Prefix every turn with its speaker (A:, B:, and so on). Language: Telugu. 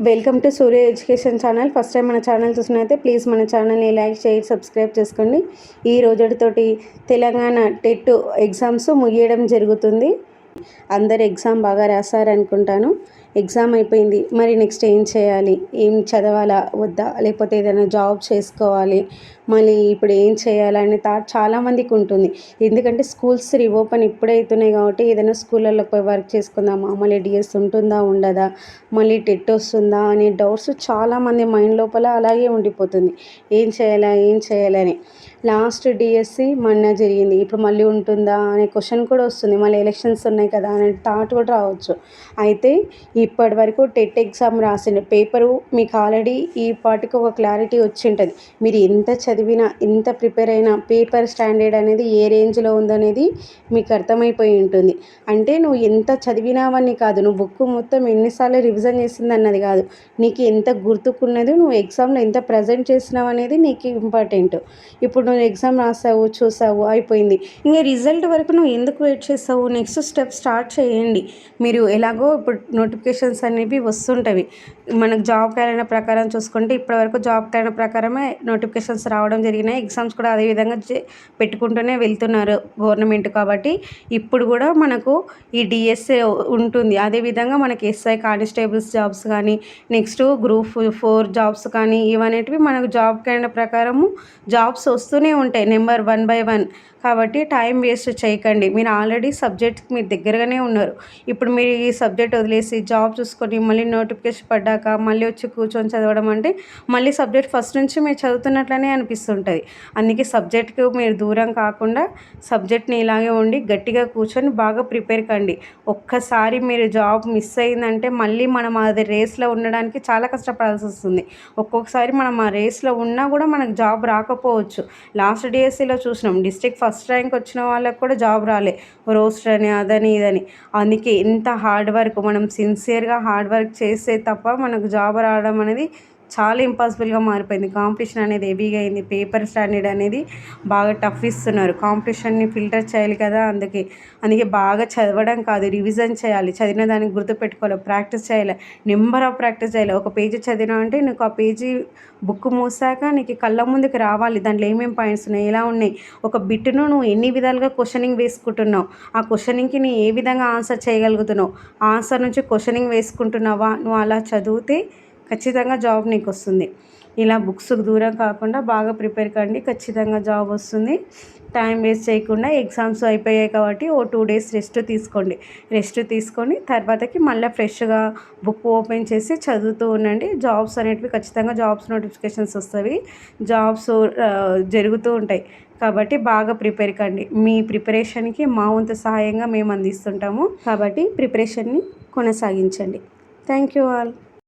A: Welcome to Surya education channel. First time మన ఛానల్ చూసినైతే ప్లీజ్ మన ఛానల్ని లైక్ షేర్ సబ్స్క్రైబ్ చేసుకోండి. ఈ రోజుతోటి తెలంగాణ టెట్ ఎగ్జామ్స్ ముగియడం జరుగుతుంది. అందరు ఎగ్జామ్ బాగా రాశారనుకుంటాను. ఎగ్జామ్ అయిపోయింది, మరి నెక్స్ట్ ఏం చేయాలి, ఏం చదవాలా వద్దా, లేకపోతే ఏదైనా జాబ్ చేసుకోవాలి, మళ్ళీ ఇప్పుడు ఏం చేయాలనే థాట్ చాలామందికి ఉంటుంది. ఎందుకంటే స్కూల్స్ రీఓపెన్ ఇప్పుడే అవుతున్నాయి కాబట్టి ఏదైనా స్కూళ్ళల్లో పోయి వర్క్ చేసుకుందామా, మళ్ళీ డిఎస్ ఉంటుందా ఉండదా, మళ్ళీ టెట్ వస్తుందా అనే డౌట్స్ చాలామంది మైండ్ లోపల అలాగే ఉండిపోతుంది. ఏం చేయాలని లాస్ట్ డిఎస్సి మొన్న జరిగింది, ఇప్పుడు మళ్ళీ ఉంటుందా అనే క్వశ్చన్ కూడా వస్తుంది. మళ్ళీ ఎలక్షన్స్ ఉన్నాయి కదా అనే థాట్ కూడా రావచ్చు. అయితే ఇప్పటి వరకు టెట్ ఎగ్జామ్ రాసిన పేపరు మీకు ఆల్రెడీ ఈ పాటికి ఒక క్లారిటీ వచ్చి ఉంటుంది. మీరు ఎంత చదివినా ఎంత ప్రిపేర్ అయినా పేపర్ స్టాండర్డ్ అనేది ఏ రేంజ్లో ఉందనేది మీకు అర్థమైపోయి ఉంటుంది. అంటే నువ్వు ఎంత చదివినావని కాదు, నువ్వు బుక్ మొత్తం ఎన్నిసార్లు రివిజన్ చేసింది అన్నది కాదు, నీకు ఎంత గుర్తుకున్నది, నువ్వు ఎగ్జామ్లో ఎంత ప్రజెంట్ చేసినావు అనేది నీకు ఇంపార్టెంట్. ఇప్పుడు నువ్వు ఎగ్జామ్ రాసావు, చూసావు, అయిపోయింది. ఇంకా రిజల్ట్ వరకు నువ్వు ఎందుకు వెయిట్ చేస్తావు? నెక్స్ట్ స్టెప్ స్టార్ట్ చేయండి. మీరు ఎలాగో ఇప్పుడు నోటిఫికేషన్స్ అనేవి వస్తుంటవి. మనకు జాబ్ క్యాలెండర్ ప్రకారం చూసుకుంటే ఇప్పటివరకు జాబ్ క్యాలెండర్ ప్రకారమే నోటిఫికేషన్స్ రావడం జరిగినాయి. ఎగ్జామ్స్ కూడా అదేవిధంగా పెట్టుకుంటూనే వెళ్తున్నారు గవర్నమెంట్. కాబట్టి ఇప్పుడు కూడా మనకు ఈ డిఎస్ఏ ఉంటుంది. అదేవిధంగా మనకి ఎస్ఐ కానిస్టేబుల్స్ జాబ్స్ కానీ, నెక్స్ట్ గ్రూప్ 4 జాబ్స్ కానీ, ఇవనేటివి మనకు జాబ్ క్యాలెండర్ ప్రకారము జాబ్స్ వస్తూనే ఉంటాయి నెంబర్ 1 by 1. కాబట్టి టైం వేస్ట్ చేయకండి. మీరు ఆల్రెడీ సబ్జెక్ట్కి మీరు దగ్గరగానే ఉన్నారు. ఇప్పుడు మీరు ఈ సబ్జెక్ట్ వదిలేసి జాబ్ చూసుకొని మళ్ళీ నోటిఫికేషన్ పడ్డాక మళ్ళీ వచ్చి కూర్చొని చదవడం అంటే మళ్ళీ సబ్జెక్ట్ ఫస్ట్ నుంచి మీరు చదువుతున్నట్లనే అనిపిస్తుంటుంది. అందుకే సబ్జెక్ట్కి మీరు దూరం కాకుండా సబ్జెక్ట్ని ఇలాగే ఉండి గట్టిగా కూర్చొని బాగా ప్రిపేర్ కండి. ఒక్కసారి మీరు జాబ్ మిస్ అయిందంటే మళ్ళీ మనం అది రేస్లో ఉండడానికి చాలా కష్టపడాల్సి వస్తుంది. ఒక్కొక్కసారి మనం ఆ రేస్లో ఉన్నా కూడా మనకు జాబ్ రాకపోవచ్చు. లాస్ట్ డిఎస్సిలో చూసినాం, డిస్ట్రిక్ట్ ఫస్ట్ ర్యాంక్ వచ్చిన వాళ్ళకి కూడా జాబ్ రాలే, రోస్టర్ అని అదని ఇదని. అందుకే ఎంత హార్డ్ వర్క్, మనం సిన్సియర్గా హార్డ్ వర్క్ చేస్తే తప్ప మనకు జాబ్ రావడం అనేది చాలా ఇంపాసిబుల్గా మారిపోయింది. కాంపిటీషన్ అనేది హెవీగా అయింది. పేపర్ స్టాండర్డ్ అనేది బాగా టఫ్ ఇస్తున్నారు. కాంపిటీషన్ని ఫిల్టర్ చేయాలి కదా, అందుకే బాగా చదవడం కాదు, రివిజన్ చేయాలి. చదివిన దానికి గుర్తుపెట్టుకోవాలి, ప్రాక్టీస్ చేయాలి, నెంబర్ ఆఫ్ ప్రాక్టీస్ చేయాలి. ఒక పేజీ చదివినా అంటే నీకు ఆ పేజీ బుక్ మూసాక నీకు కళ్ళ ముందుకు రావాలి, దాంట్లో ఏమేమి పాయింట్స్ ఉన్నాయి, ఎలా ఉన్నాయి, ఒక బిట్ను నువ్వు ఎన్ని విధాలుగా క్వశ్చనింగ్ వేసుకుంటున్నావు, ఆ క్వశ్చనింగ్కి నీ ఏ విధంగా ఆన్సర్ చేయగలుగుతున్నావు, ఆన్సర్ నుంచి క్వశ్చనింగ్ వేసుకుంటున్నావా, నువ్వు అలా చదివితే ఖచ్చితంగా జాబ్ నీకు వస్తుంది. ఇలా బుక్స్కి దూరం కాకుండా బాగా ప్రిపేర్ కండి, ఖచ్చితంగా జాబ్ వస్తుంది. టైం వేస్ట్ చేయకుండా ఎగ్జామ్స్ అయిపోయాయి కాబట్టి 2 days రెస్ట్ తీసుకొని తర్వాతకి మళ్ళీ ఫ్రెష్గా బుక్ ఓపెన్ చేసి చదువుతూ ఉండండి. జాబ్స్ అనేటివి ఖచ్చితంగా జాబ్స్ నోటిఫికేషన్స్ వస్తాయి, జాబ్స్ జరుగుతూ ఉంటాయి. కాబట్టి బాగా ప్రిపేర్ కండి. మీ ప్రిపరేషన్కి మా వంతు సహాయంగా మేము అందిస్తుంటాము. కాబట్టి ప్రిపరేషన్ని కొనసాగించండి. Thank you all.